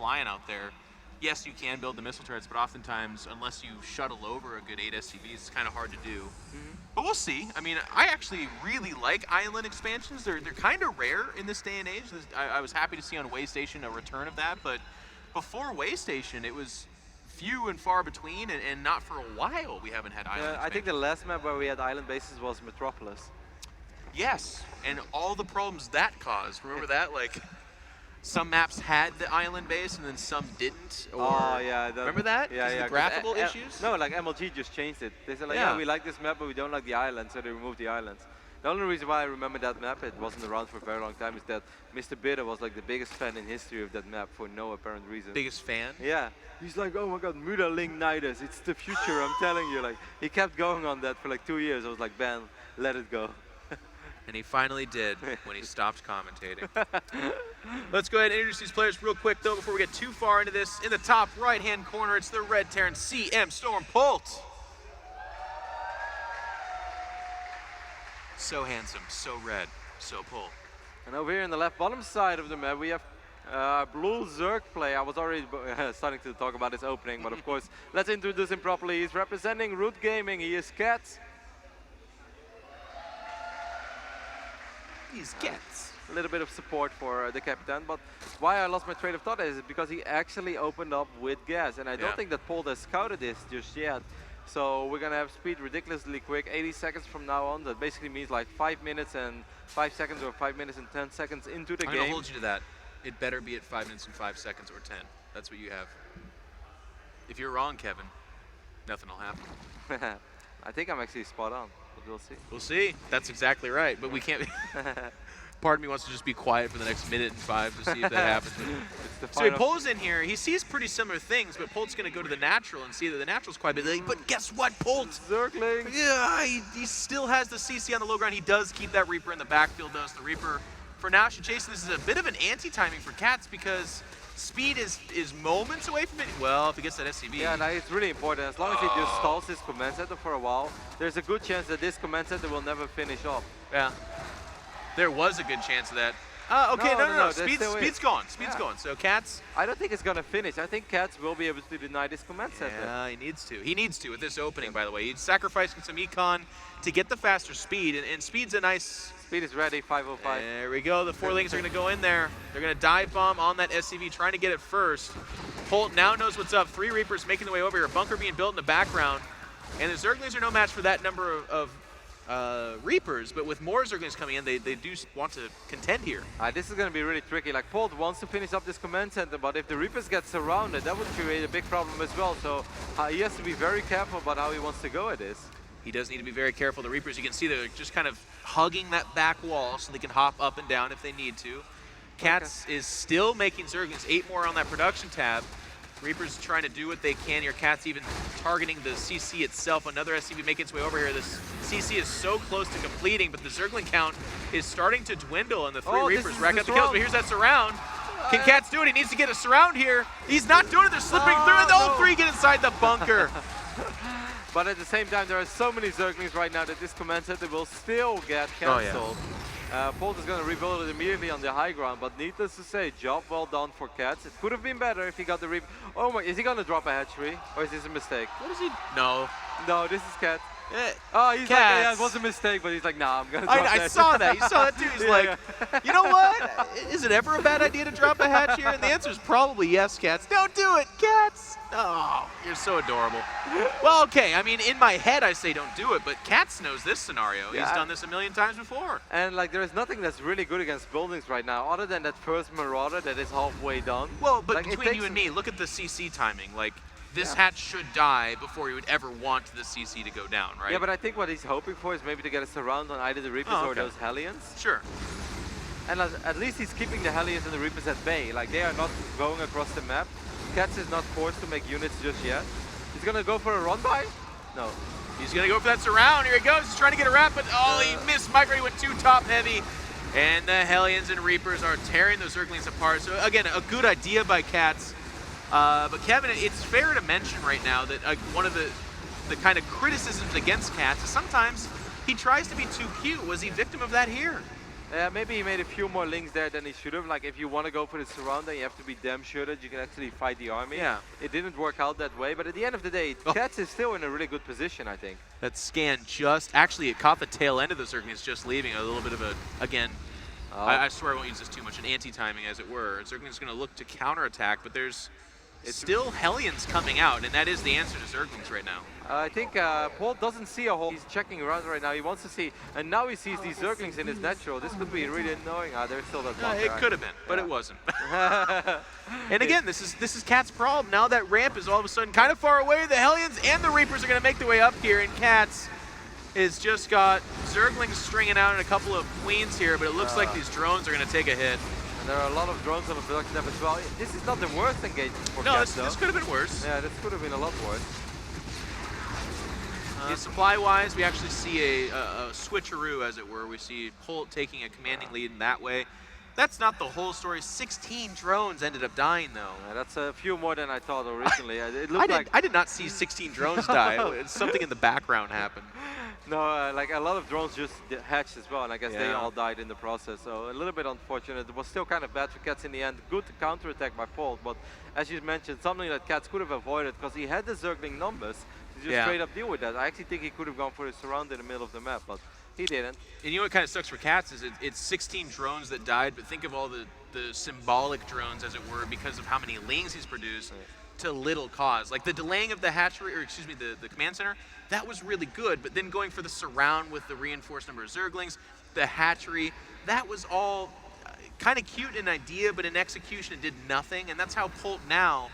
flying out there. Yes, you can build the missile turrets, but oftentimes, unless you shuttle over a good 8 SCVs, it's kind of hard to do. But we'll see. I mean, I actually really like island expansions. They're kind of rare in this day and age. I was happy to see on Waystation a return of that, but before Waystation, it was few and far between, and not for a while we haven't had island I think the last map where we had island bases was Metropolis. Yes, and all the problems that caused. Remember that? Like, some maps had the island base and then some didn't. Or Oh yeah, remember that? Yeah, the graphical issues. No, like MLG just changed it. They said like, Yeah. yeah, we like this map, but we don't like the islands, so they removed the islands. The only reason why I remember that map, it wasn't around for a very long time, is that Mr. Bitter was like the biggest fan in history of that map for no apparent reason. Biggest fan? Yeah. He's like, oh my god, Muda Link Nidus, it's the future, I'm telling you. Like, he kept going on that for like 2 years. I was like, Ben, let it go. And he finally did when he stopped commentating. Let's go ahead and introduce these players real quick, though, before we get too far into this. In the top right-hand corner, it's the Red Terran CM Storm Polt. So handsome, so red, so Polt. And over here in the left bottom side of the map, we have Blue Zerg play. I was already starting to talk about his opening, but of course, let's introduce him properly. He's representing Root Gaming. He is Catz. He's Catz. A little bit of support for the captain, but why I lost my train of thought is because he actually opened up with gas, and I don't think that Polt has scouted this just yet. So we're gonna have speed ridiculously quick, 80 seconds from now on. That basically means like 5 minutes and 5 seconds, or 5 minutes and 10 seconds into the I'm game. gonna hold you to that. It better be at 5 minutes and 5 seconds or 10. That's what you have. If you're wrong, Kevin, nothing will happen. I think I'm actually spot on, but we'll see. We'll see. That's exactly right, but we can't. Part of me wants to just be quiet for the next minute and 5 to see if that happens. So he pulls in here. He sees pretty similar things, but Polt's going to go to the natural and see that the natural's quite a bit late. But guess what, Polt? Zergling. Yeah, he still has the CC on the low ground. He does keep that Reaper in the backfield, though. So the Reaper, for now, should chase. This is a bit of an anti-timing for Catz because speed is moments away from it. Well, if he gets that SCV. Yeah, no, it's really important. As long as he just stalls his command center for a while, there's a good chance that this command center will never finish off. Yeah. There was a good chance of that. Okay, no. Speed's gone. Speed's gone. So Catz. I don't think it's gonna finish. I think Catz will be able to deny this command center. Yeah, he needs to. He needs to with this opening, by the way. He's sacrificing some econ to get the faster speed, and speed's a nice. Speed is ready, 505. There we go. The 4-lings are going to go in there. They're going to dive bomb on that SCV, trying to get it first. Polt now knows what's up. 3 Reapers making their way over here. Bunker being built in the background. And the Zerglings are no match for that number of Reapers, but with more Zerglings coming in, they do want to contend here. This is going to be really tricky. Like, Polt wants to finish up this command center, but if the Reapers get surrounded, that would create a big problem as well. So he has to be very careful about how he wants to go at this. He does need to be very careful. The Reapers, you can see they're just kind of hugging that back wall so they can hop up and down if they need to. Catz is still making Zerglings, 8 more on that production tab. Reapers trying to do what they can here. Catz even targeting the CC itself. Another SCV making its way over here. This CC is so close to completing, but the Zergling count is starting to dwindle, and the 3 Reapers rack up the kills. But here's that surround. Can Catz do it? He needs to get a surround here. He's not doing it. They're slipping through, and all 3 get inside the bunker. But at the same time, there are so many Zerglings right now that this command center will still get cancelled. Polt is going to rebuild it immediately on the high ground, but needless to say, job well done for Catz. It could have been better if he got the Reaper. Oh my, is he going to drop a hatchery? Or is this a mistake? What is he? No. No, this is Catz. Oh, he's like, yeah, it was a mistake, but he's like, nah, I'm gonna drop that. I saw that. You saw that too. He's like, you know what? Is it ever a bad idea to drop a hatch here? And the answer is probably yes, Catz. Don't do it, Catz. Oh, you're so adorable. Well, okay. I mean, in my head, I say don't do it, but Catz knows this scenario. He's done this a million times before. And like, there is nothing that's really good against buildings right now, other than that first Marauder that is halfway done. Well, but like, between you and me, look at the CC timing. Like, this hatch should die before he would ever want the CC to go down, right? Yeah, but I think what he's hoping for is maybe to get a surround on either the Reapers or those Hellions. Sure. And at least he's keeping the Hellions and the Reapers at bay. Like, they are not going across the map. Catz is not forced to make units just yet. He's gonna go for a run-by? No. He's gonna go for that surround. Here he goes. He's trying to get a wrap, but he missed. Micro, he went too top-heavy. And the Hellions and Reapers are tearing those Zerglings apart. So, again, a good idea by Catz. But Kevin, it's fair to mention right now that one of the kind of criticisms against Catz is sometimes he tries to be too cute. Was he victim of that here? Maybe he made a few more links there than he should have. Like if you want to go for the surround, then you have to be damn sure that you can actually fight the army. Yeah. It didn't work out that way, but at the end of the day, Catz is still in a really good position, I think. That scan just, actually it caught the tail end of the Zerglings just leaving. A little bit of a, again, I swear I won't use this too much, an anti-timing as it were. Zergling's going to look to counterattack, but there's still Hellions coming out, and that is the answer to Zerglings right now. I think Polt doesn't see a hole. He's checking around right now. He wants to see, and now he sees these Zerglings in his natural. This could be really annoying. There's still that blocker. It could have been, but it wasn't. And again, this is Catz' problem. Now that ramp is all of a sudden kind of far away. The Hellions and the Reapers are going to make their way up here, and Catz has just got Zerglings stringing out in a couple of queens here, but it looks like these drones are going to take a hit. And there are a lot of drones on the production tab as well. This is not the worst engagement for No, Catz, this could have been worse. Yeah, this could have been a lot worse. Supply-wise, we actually see a switcheroo, as it were. We see Polt taking a commanding lead in that way. That's not the whole story. 16 drones ended up dying, though. Yeah, that's a few more than I thought originally. It looked I did not see 16 drones die. Something in the background happened. No, like a lot of drones just hatched as well, and I guess they all died in the process. So a little bit unfortunate. It was still kind of bad for Catz in the end. Good counterattack by Polt, but as you mentioned, something that Catz could have avoided because he had the Zergling numbers to just straight up deal with that. I actually think he could have gone for the surround in the middle of the map, but he didn't. And you know what kind of sucks for Catz is it's 16 drones that died, but think of all the symbolic drones, as it were, because of how many lings he's produced to little cause. Like the delaying of the hatchery, or excuse me, the command center, that was really good, but then going for the surround with the reinforced number of Zerglings, the hatchery, that was all kind of cute in idea, but in execution it did nothing, and that's how Polt now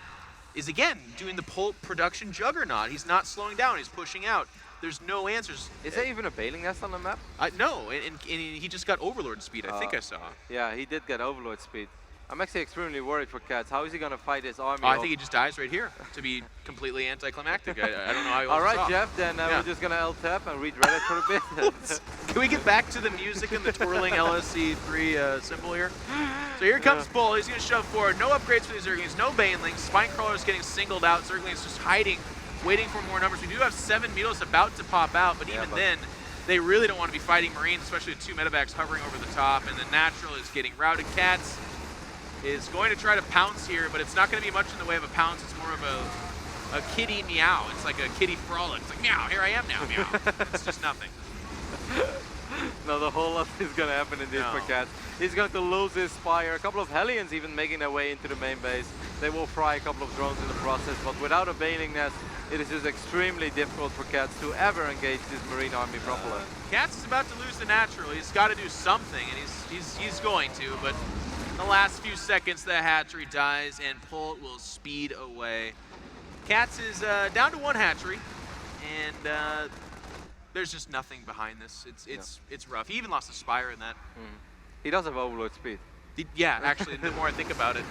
is, again, doing the Polt production juggernaut. He's not slowing down, he's pushing out. There's no answers. Is there even a bailing nest on the map? No, and he just got Overlord speed, I think I saw. Yeah, he did get Overlord speed. I'm actually extremely worried for Catz. How is he going to fight this army? I think he just dies right here, to be completely anticlimactic. I don't know how he All right, off. Jeff, then we're just going to L-tap and read Reddit for a bit. Can we get back to the music and the twirling LSC3 symbol here? So here comes Polt. He's going to shove forward. No upgrades for these Zerglings, no Banelings. Spinecrawler's getting singled out. Zerglings just hiding, waiting for more numbers. We do have 7 Mutos about to pop out, but even then, they really don't want to be fighting Marines, especially with 2 medevacs hovering over the top, and the Natural is getting routed. Catz is going to try to pounce here, but it's not going to be much in the way of a pounce. It's more of a kitty meow. It's like a kitty frolic. It's like, meow, here I am now, meow. It's just nothing. No, the whole lot is going to happen in this for Catz. He's going to lose his Spire. A couple of Hellions even making their way into the main base. They will fry a couple of drones in the process, but without a Bailing Nest, it is just extremely difficult for Catz to ever engage this Marine army properly. Catz is about to lose the Natural. He's got to do something, and he's going to, but in the last few seconds, the hatchery dies, and Polt will speed away. Catz is down to 1 hatchery, and there's just nothing behind this. It's rough. He even lost a Spire in that. He does have Overlord speed. Yeah, actually, the more I think about it,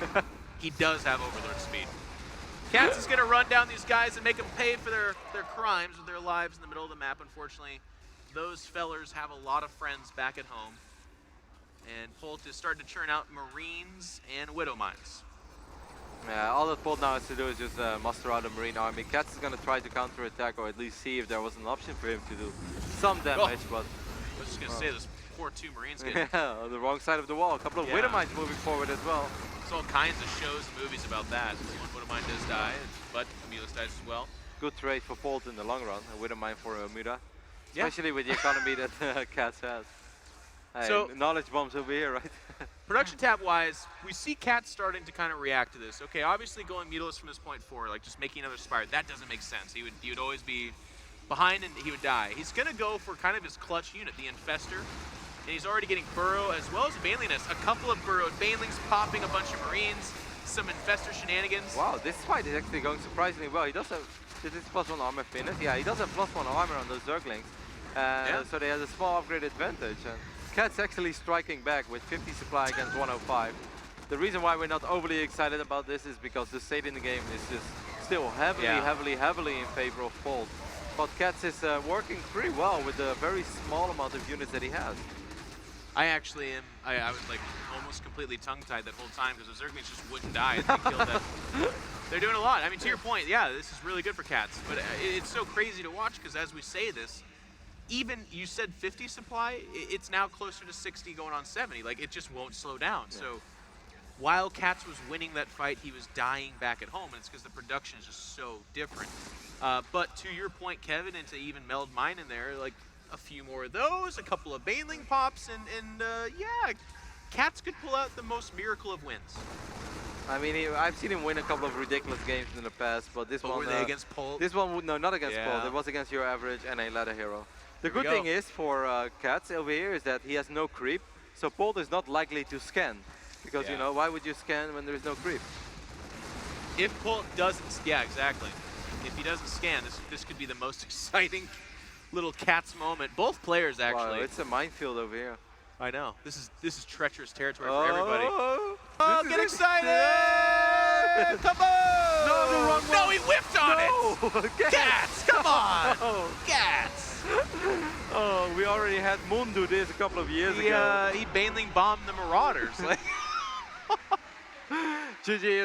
he does have Overlord speed. Catz is going to run down these guys and make them pay for their crimes with their lives in the middle of the map. Unfortunately, those fellers have a lot of friends back at home. And Polt is starting to churn out Marines and Widow Mines. Yeah, all that Polt now has to do is just muster out a Marine army. Catz is going to try to counterattack, or at least see if there was an option for him to do some damage, but... I was just going to say, those poor 2 Marines getting... Yeah, on the wrong side of the wall. A couple of Widow Mines moving forward as well. There's all kinds of shows and movies about that. One Widow Mine does die, but Amelis dies as well. Good trade for Polt in the long run, a Widow Mine for Muda. Especially with the economy that Catz has. Hey, so, knowledge bombs over here, right? Production tab-wise, we see Catz starting to kind of react to this. Okay, obviously going mutilous from this point forward, like just making another Spire, that doesn't make sense. He would always be behind and he would die. He's going to go for kind of his clutch unit, the Infestor, and he's already getting Burrow as well as a Baneling Nest. A couple of Burrowed Banelings popping a bunch of Marines, some Infestor shenanigans. Wow, this fight is actually going surprisingly well. He does have, this is +1 armor finish. Yeah, he does have +1 armor on those Zerglings. So they have a small upgrade advantage. Catz actually striking back with 50 supply against 105. The reason why we're not overly excited about this is because the state in the game is just still heavily in favor of Polt. But Catz is working pretty well with the very small amount of units that he has. I actually am, I was like almost completely tongue-tied that whole time because the Zerglings just wouldn't die as they killed them. They're doing a lot. I mean, to your point, yeah, this is really good for Catz. But it's so crazy to watch because as we say this, even you said 50 supply, it's now closer to 60 going on 70. Like, it just won't slow down. Yeah. So while Catz was winning that fight, he was dying back at home, and it's because the production is just so different. But to your point, Kevin, and to even meld mine in there, like a few more of those, a couple of Baneling pops, and yeah, Catz could pull out the most miracle of wins. I mean, I've seen him win a couple of ridiculous games in the past, but this one... Were they against Polt? This one, no, not against Yeah. Polt. It was against your average and a ladder hero. The Here we good thing go. is for Catz over here is that he has no creep, so Polt is not likely to scan. Because, you Yeah. know, why would you scan when there is no creep? If Polt doesn't, yeah, exactly. If he doesn't scan, this could be the most exciting little Catz moment. Both players, actually. Wow, it's a minefield over here. I know. This is treacherous territory for everybody. Oh, Oh, this get is excited! Yeah. Come on! No, the wrong No, one. he whiffed on it! Catz! Catz, come on! Oh. Catz! Oh, we already had Moon do this a couple of years ago. He Baneling bombed the Marauders. Like GG.